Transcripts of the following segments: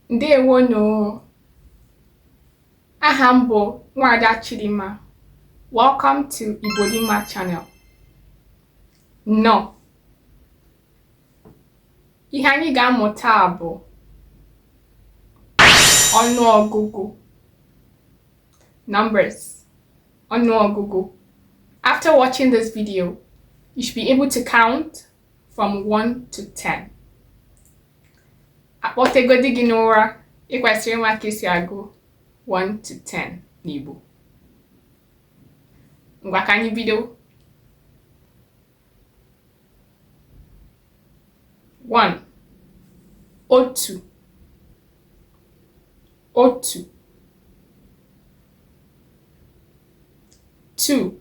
Ndewonu. Aha m bụ Nwada Chidimma. Welcome to Igbo-dimma channel. No. Ihe anyị ga-amụta bụ ọnụọgụgụ. Numbers. Ọnụọgụgụ. After watching this video, you should be able to count from 1 to 10. Akpọtegodi gị n'ụra, ị kwesịrị ịma ka esi agụ 1 to 10 n'Igbo. Ngwa ka anyị bido. 1. Otu. Otu. 2.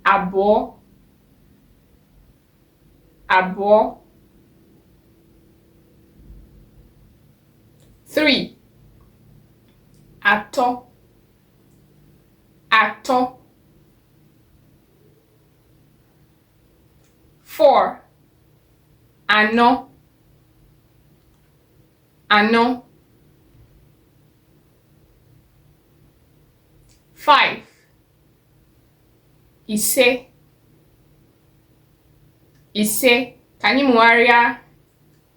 Abụọ. Abụọ. 3. Atọ. Atọ. 4. Anọ. Anọ. 5. Ise. Ise. Ka anyị mụgharịa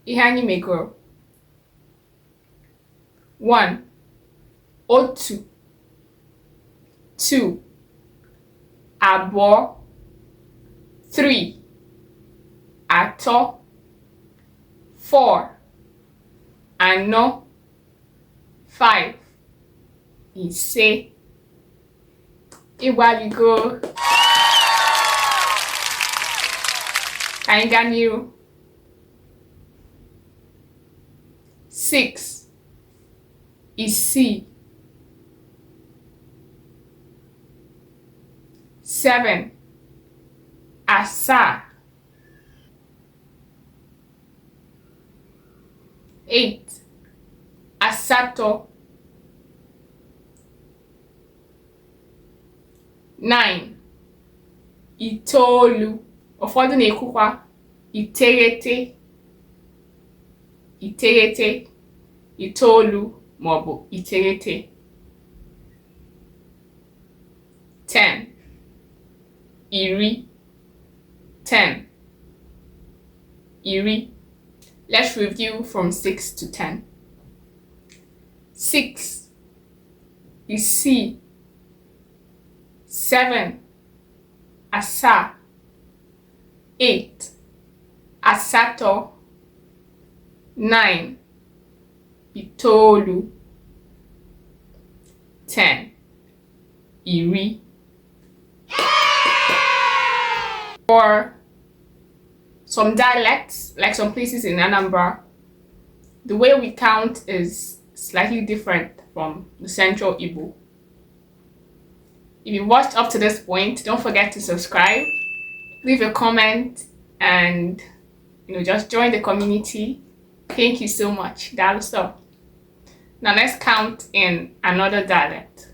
ihe anyị megoro. 1. Otu. 2. Abụọ. 3. Atọ. 4. Anọ. 5. Ise. Ịgbaligo. Ka anyị gaa n'ihu. 6. Isii. 7. Asaa. 8. Asatọ. 9. Itoolu. Ụfọdụ na-ekwukwa iteghete. Iteghete. Itoolu maọbụ iteghete. 10. Iri. 10. Iri. Let's review from 6 to 10. 6. Isii. 7. Asaa. 8. Asatọ. 9. Itoolu. 10. Iri. For some dialects, like some places in Anambra, the way we count is slightly different from the Central Igbo. If you watched up to this point, don't forget to subscribe, leave a comment, and just join the community. Thank you so much. That's all. Now let's count in another dialect.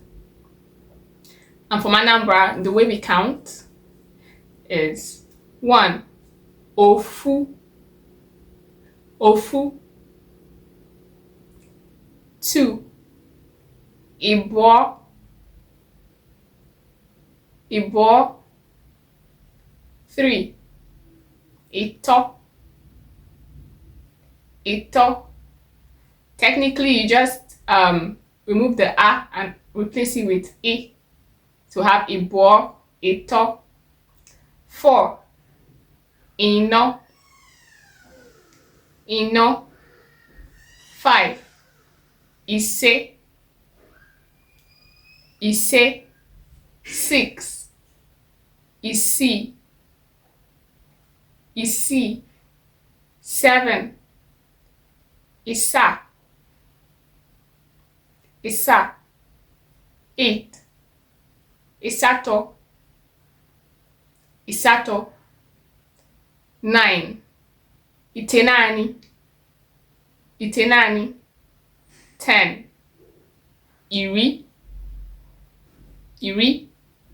And from Anambra, the way we count is 1. Ofu. Ofu. 2. Ibo. Ibo. 3. Ito. Ito. Technically, you just remove the a and replace it with e to have Ibo. Ito. 4. Ino. Ino. 5. Ise. Ise. 6. Isi. Isi. 7. Isa. Isa. 8. Isato. Isato. 9. Itenani. Itenani. 10. Iri. Iri.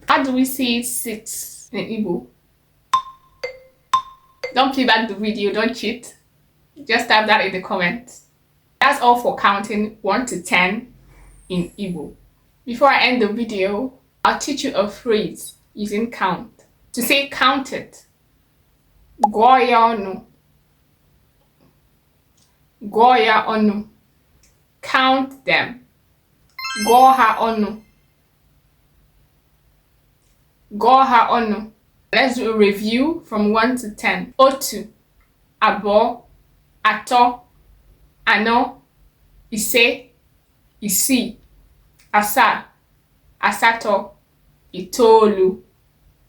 How do we say 6 in Igbo? Don't play back the video, don't cheat. Just type that in the comments. that's all for counting 1 to 10 in Igbo. Before I end the video, I'll teach you a phrase using count. To say count it, gụọ ya ọnụ. Gụọ ya ọnụ. Count them. Gụọ ha ọnụ. Gụọ ha ọnụ. Let's do a review from 1 to 10. Otu, abụọ, atọ, anọ, ise, isii, asaa, asatọ, itoolu,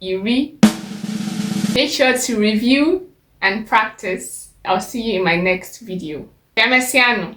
iri. Make sure to review and practice. I'll see you in my next video. Demesiano.